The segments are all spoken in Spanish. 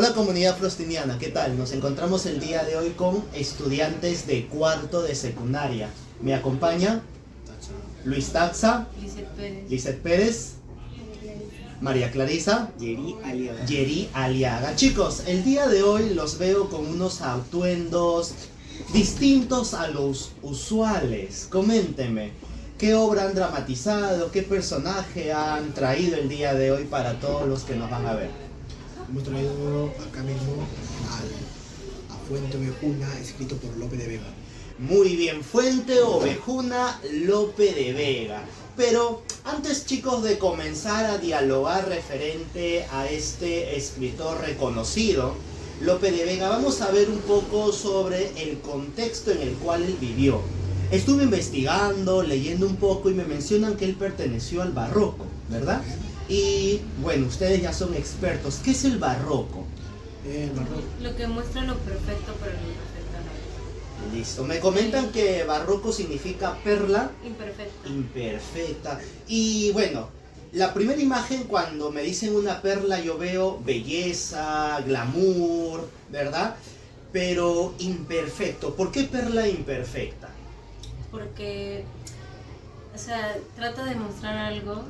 Hola comunidad frostiniana, ¿qué tal? Nos encontramos el día de hoy con estudiantes de cuarto de secundaria. Me acompaña Luis Taxa, Lizeth Pérez, María Clarisa, Yeri Aliaga. Chicos, el día de hoy los veo con unos atuendos distintos a los usuales. Coméntenme, ¿qué obra han dramatizado? ¿Qué personaje han traído el día de hoy para todos los que nos van a ver? Hemos traído acá mismo a Fuente Ovejuna, escrito por Lope de Vega. Muy bien, Fuente Ovejuna, Lope de Vega. Pero antes, chicos, de comenzar a dialogar referente a este escritor reconocido, Lope de Vega, vamos a ver un poco sobre el contexto en el cual él vivió. Estuve investigando, leyendo un poco y me mencionan que él perteneció al barroco, ¿verdad? Y bueno, ustedes ya son expertos. ¿Qué es el barroco? El barroco. Lo que muestra lo perfecto, pero lo imperfecto a la vez. Listo. Me comentan que barroco significa perla Imperfecto. imperfecta. Y bueno, la primera imagen cuando me dicen una perla yo veo belleza, glamour, ¿verdad? Pero imperfecto. ¿Por qué perla imperfecta? Porque, o sea, trata de mostrar algo,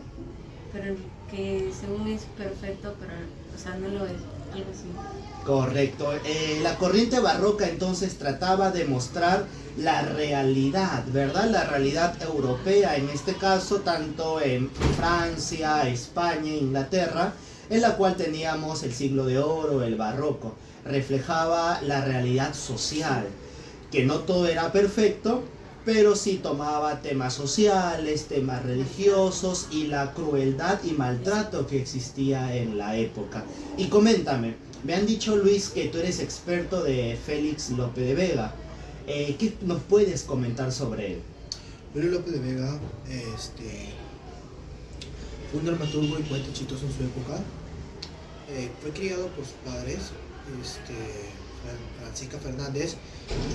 pero que según es perfecto, pero, o sea, no lo es. Algo así. Correcto. La corriente barroca entonces trataba de mostrar la realidad, ¿verdad? La realidad europea, en este caso, tanto en Francia, España, Inglaterra, en la cual teníamos el siglo de oro, el barroco. Reflejaba la realidad social, que no todo era perfecto, pero sí tomaba temas sociales, temas religiosos y la crueldad y maltrato que existía en la época. Y coméntame, me han dicho, Luis, que tú eres experto de Félix Lope de Vega. ¿Qué nos puedes comentar sobre él? Félix Lope de Vega fue un dramaturgo y poeta exitoso en su época. Fue criado por sus padres, Francisca Fernández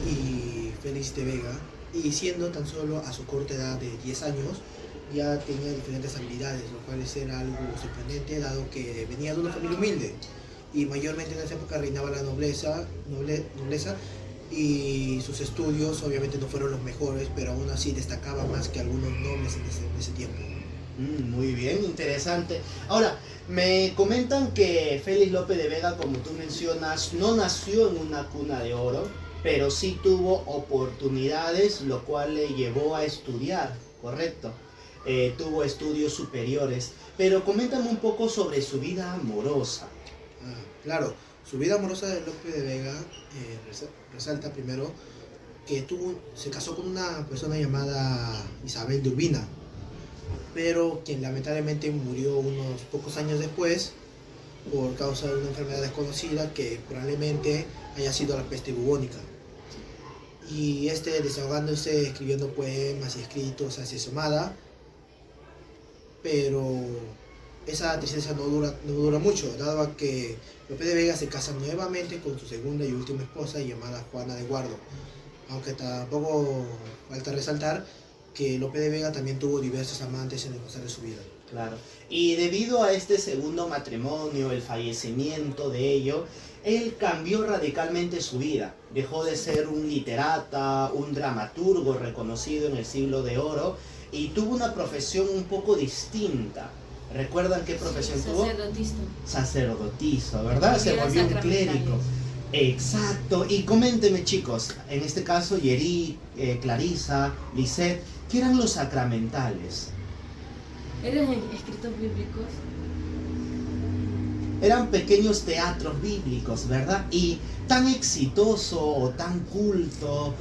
y Félix de Vega, y siendo tan solo a su corta edad de 10 años, ya tenía diferentes habilidades, lo cual era algo sorprendente, dado que venía de una familia humilde, y mayormente en esa época reinaba la nobleza, y sus estudios obviamente no fueron los mejores, pero aún así destacaba más que algunos nobles en ese tiempo. Muy bien, interesante. Ahora, me comentan que Félix Lope de Vega, como tú mencionas, no nació en una cuna de oro, pero sí tuvo oportunidades, lo cual le llevó a estudiar, ¿correcto? Tuvo estudios superiores. Pero coméntame un poco sobre su vida amorosa. Claro, su vida amorosa de Lope de Vega resalta primero que se casó con una persona llamada Isabel de Urbina, pero quien lamentablemente murió unos pocos años después por causa de una enfermedad desconocida que probablemente haya sido la peste bubónica. Y desahogándose, escribiendo poemas y escritos hacia su amada, pero esa tristeza no dura mucho, dado a que Lope de Vega se casa nuevamente con su segunda y última esposa llamada Juana de Guardo, aunque tampoco falta resaltar que Lope de Vega también tuvo diversos amantes en el pasar de su vida. Claro. Y debido a este segundo matrimonio, el fallecimiento de ello, él cambió radicalmente su vida. Dejó de ser un literata, un dramaturgo reconocido en el siglo de oro y tuvo una profesión un poco distinta. ¿Recuerdan qué profesión tuvo? Sacerdotisa, ¿verdad? Se volvió un clérigo. Exacto. Y coménteme, chicos, en este caso Yeri, Clarisa, Lizeth, ¿qué eran los sacramentales? ¿Eran escritos bíblicos? Eran pequeños teatros bíblicos, ¿verdad? Y tan exitoso o tan culto,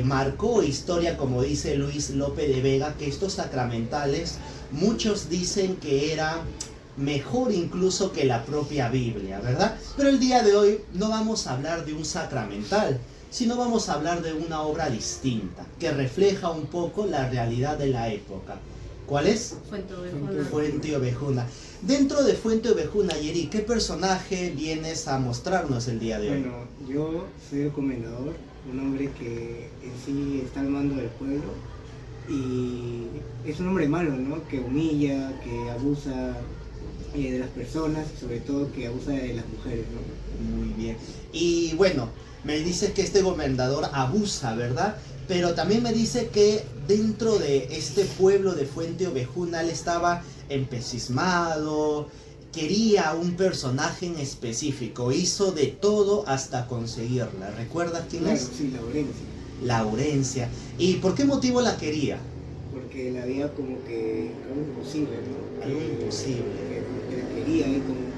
marcó historia, como dice Luis Lope de Vega, que estos sacramentales, muchos dicen que era mejor incluso que la propia Biblia, ¿verdad? Pero el día de hoy no vamos a hablar de un sacramental, sino vamos a hablar de una obra distinta, que refleja un poco la realidad de la época. ¿Cuál es? Fuente Ovejuna. Fuente Ovejuna. Dentro de Fuente Ovejuna, Yeri, ¿qué personaje vienes a mostrarnos el día de hoy? Bueno, yo soy el comendador, un hombre que en sí está al mando del pueblo y es un hombre malo, ¿no? Que humilla, que abusa de las personas, sobre todo que abusa de las mujeres, ¿no? Muy bien. Y bueno, me dices que este gobernador abusa, ¿verdad? Pero también me dice que dentro de este pueblo de Fuente Ovejuna él estaba empecismado, quería un personaje en específico, hizo de todo hasta conseguirla. ¿Recuerdas quién Claro, es? sí, Laurencia. Laurencia. ¿Y por qué motivo la quería? Porque la veía como que algo imposible, ¿no? Algo imposible. Que la quería ahí como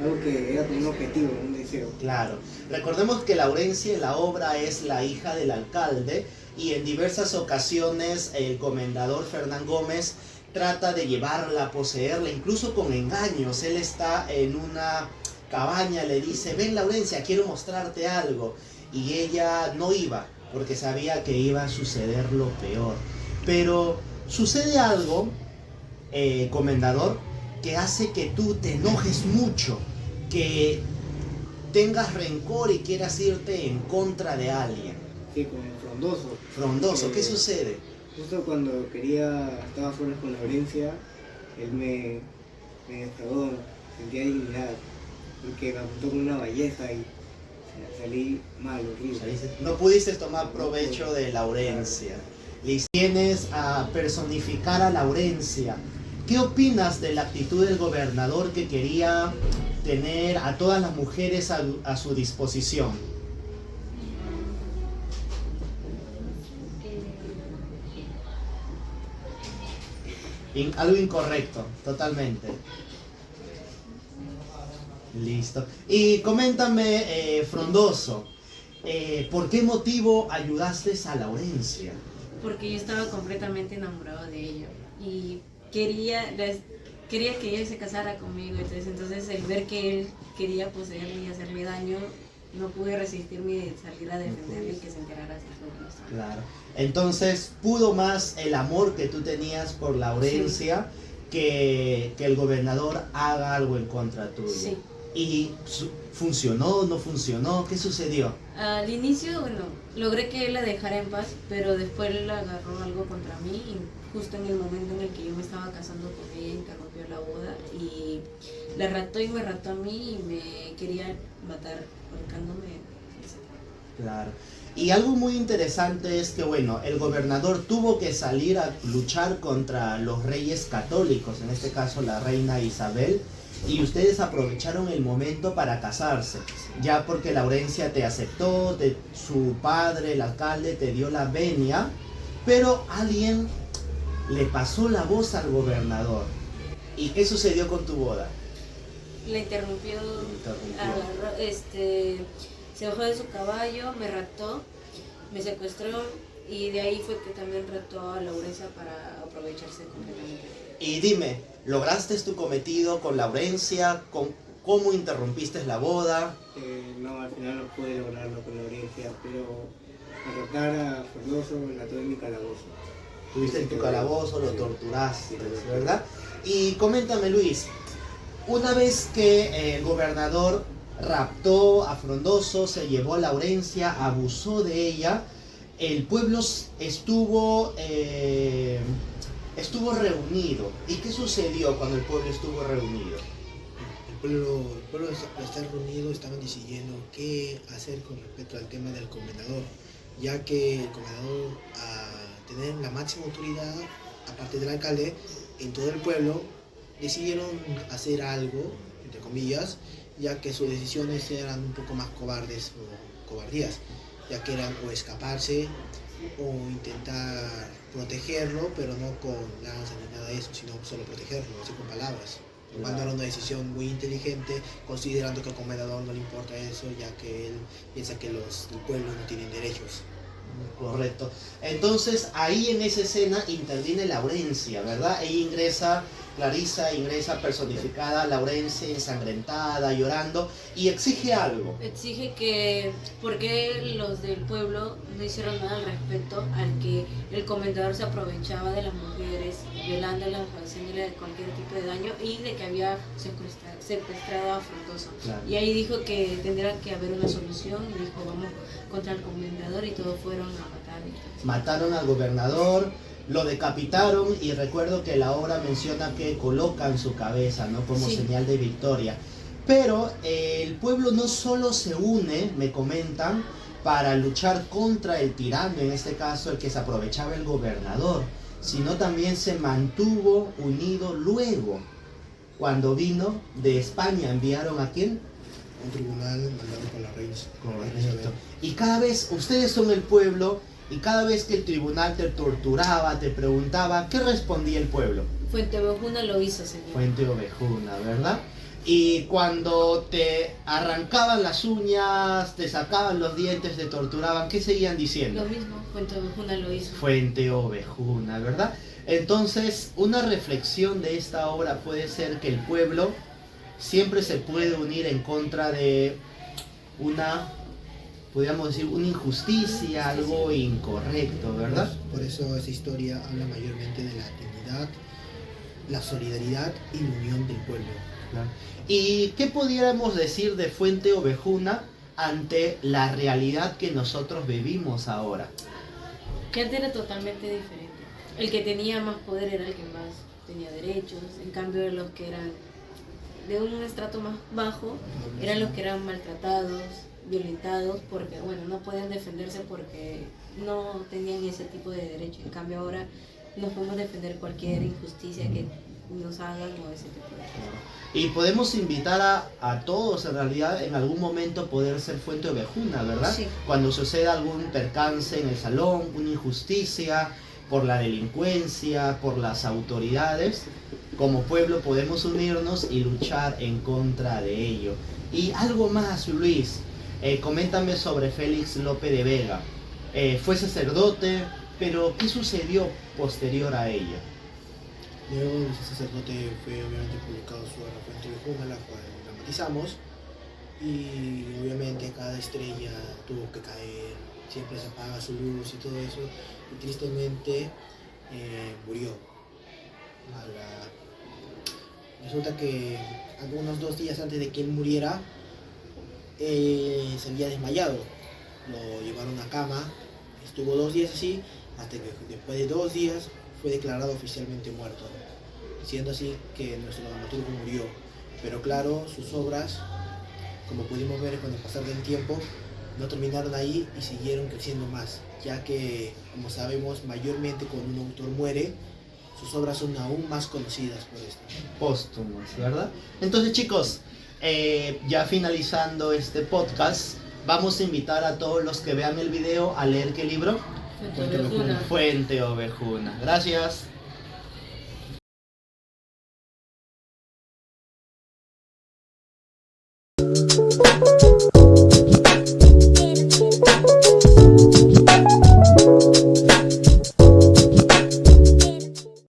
algo que era como un objetivo, un deseo. Claro. Recordemos que Laurencia en la obra es la hija del alcalde y en diversas ocasiones el comendador Fernán Gómez trata de llevarla, poseerla, incluso con engaños. Él está en una cabaña, le dice, ven Laurencia, quiero mostrarte algo. Y ella no iba, porque sabía que iba a suceder lo peor. Pero sucede algo, comendador, que hace que tú te enojes mucho, que tengas rencor y quieras irte en contra de alguien. Sí, como Frondoso. Frondoso, ¿qué sucede? Justo cuando estaba sola con Laurencia, él me defraudó, sentía dignidad, porque me apuntó con una ballesta y salí mal, horrible. No pudiste tomar provecho de Laurencia. Le tienes a personificar a Laurencia. ¿Qué opinas de la actitud del gobernador que quería tener a todas las mujeres a su disposición? Algo incorrecto, totalmente. Listo. Y coméntame, Frondoso, ¿por qué motivo ayudaste a Laurencia? Porque yo estaba completamente enamorado de ella y quería que ella se casara conmigo. Entonces el ver que él quería poseerme y hacerme daño, no pude resistirme de salir a defenderle y que se enterara así todo esto. Claro. Entonces pudo más el amor que tú tenías por Laurencia que el gobernador haga algo en contra tuyo. Sí. ¿Y funcionó, no funcionó? ¿Qué sucedió? Al inicio, bueno, logré que él la dejara en paz, pero después él agarró algo contra mí y justo en el momento en el que yo me estaba casando con ella interrumpió la boda y la rató y me rató a mí y me quería matar ahorcándome. Claro. Y algo muy interesante es que, bueno, el gobernador tuvo que salir a luchar contra los reyes católicos, en este caso la reina Isabel, y ustedes aprovecharon el momento para casarse, ya porque Laurencia te aceptó, su padre, el alcalde, te dio la venia, pero alguien le pasó la voz al gobernador. ¿Y qué sucedió con tu boda? La interrumpió. Agarró, se bajó de su caballo, me raptó, me secuestró y de ahí fue que también raptó a Laurencia para aprovecharse completamente. Y dime, ¿lograste tu cometido con Laurencia? ¿Cómo interrumpiste la boda? No, al final no pude lograrlo con Laurencia, pero derrotar a Frondoso la tuve en mi calabozo. Tuviste en tu calabozo, lo torturaste, ¿verdad? Y coméntame, Luis, una vez que el gobernador raptó a Frondoso, se llevó a Laurencia, abusó de ella, el pueblo estuvo reunido. ¿Y qué sucedió cuando el pueblo estuvo reunido? El pueblo al estar reunido estaban decidiendo qué hacer con respecto al tema del comendador, ya que el comendador, a tener la máxima autoridad, aparte del alcalde, en todo el pueblo, decidieron hacer algo, entre comillas, ya que sus decisiones eran un poco más cobardes o cobardías, ya que eran o escaparse o intentar protegerlo, pero no con lanza ni nada de eso, sino solo protegerlo, así con palabras. Lo cual no era una decisión muy inteligente, considerando que al comendador no le importa eso, ya que él piensa que el pueblo no tienen derechos. Correcto. Entonces ahí en esa escena interviene Laurencia, ¿verdad? Ella ingresa, Clarisa ingresa personificada, Laurencia ensangrentada, llorando, y exige algo. Exige que, porque los del pueblo no hicieron nada al respecto, al que el comendador se aprovechaba de las mujeres, violándolas, haciéndole cualquier tipo de daño y de que había secuestrado a Frondoso. Claro. Y ahí dijo que tendría que haber una solución y dijo vamos contra el comendador y todos fueron a matar. Mataron al gobernador, lo decapitaron y recuerdo que la obra menciona que colocan su cabeza, ¿no? Como Sí. señal de victoria. Pero el pueblo no solo se une, me comentan, para luchar contra el tirano, en este caso el que se aprovechaba el gobernador, sino también se mantuvo unido luego. Cuando vino de España, ¿enviaron a quién? Un tribunal mandado por la reina. Correcto. Y cada vez, ustedes son el pueblo, y cada vez que el tribunal te torturaba, te preguntaba, ¿qué respondía el pueblo? Fuentevejuna lo hizo, señor. Fuente Ovejuna, ¿verdad? Y cuando te arrancaban las uñas, te sacaban los dientes, te torturaban, ¿qué seguían diciendo? Lo mismo, Fuentevejuna lo hizo. Fuente Ovejuna, ¿verdad? Entonces, una reflexión de esta obra puede ser que el pueblo siempre se puede unir en contra de una, podríamos decir, una injusticia, algo incorrecto, ¿verdad? Por eso esa historia habla mayormente de la dignidad, la solidaridad y la unión del pueblo. Claro. ¿Y qué pudiéramos decir de Fuente Ovejuna ante la realidad que nosotros vivimos ahora? Que antes era totalmente diferente. El que tenía más poder era el que más tenía derechos, en cambio los que eran de un estrato más bajo eran los que eran maltratados, violentados, porque bueno, no podían defenderse porque no tenían ese tipo de derecho. En cambio ahora nos podemos defender cualquier injusticia que nos hagan o ese tipo de cosas. Y podemos invitar a todos en realidad en algún momento poder ser Fuente Ovejuna, ¿verdad? Sí. Cuando suceda algún percance en el salón, una injusticia por la delincuencia, por las autoridades, como pueblo podemos unirnos y luchar en contra de ello. Y algo más, Luis, coméntame sobre Félix Lope de Vega. Fue sacerdote, pero ¿qué sucedió posterior a ello? Luego de ese sacerdote fue obviamente publicado su obra Fuente Ovejuna, la cual dramatizamos, y obviamente cada estrella tuvo que caer, siempre se apaga su luz y todo eso, y tristemente murió. Resulta que algunos 2 días antes de que él muriera, se había desmayado, lo llevaron a cama, estuvo 2 días así, hasta que después de 2 días fue declarado oficialmente muerto, siendo así que nuestro dramaturgo murió. Pero claro, sus obras, como pudimos ver con el pasar del tiempo, no terminaron ahí y siguieron creciendo más, ya que, como sabemos, mayormente cuando un autor muere, sus obras son aún más conocidas por esto. Póstumas, ¿verdad? Entonces, chicos, ya finalizando este podcast, vamos a invitar a todos los que vean el video a leer qué libro. Fuentevejuna. Fuente Ovejuna. Gracias.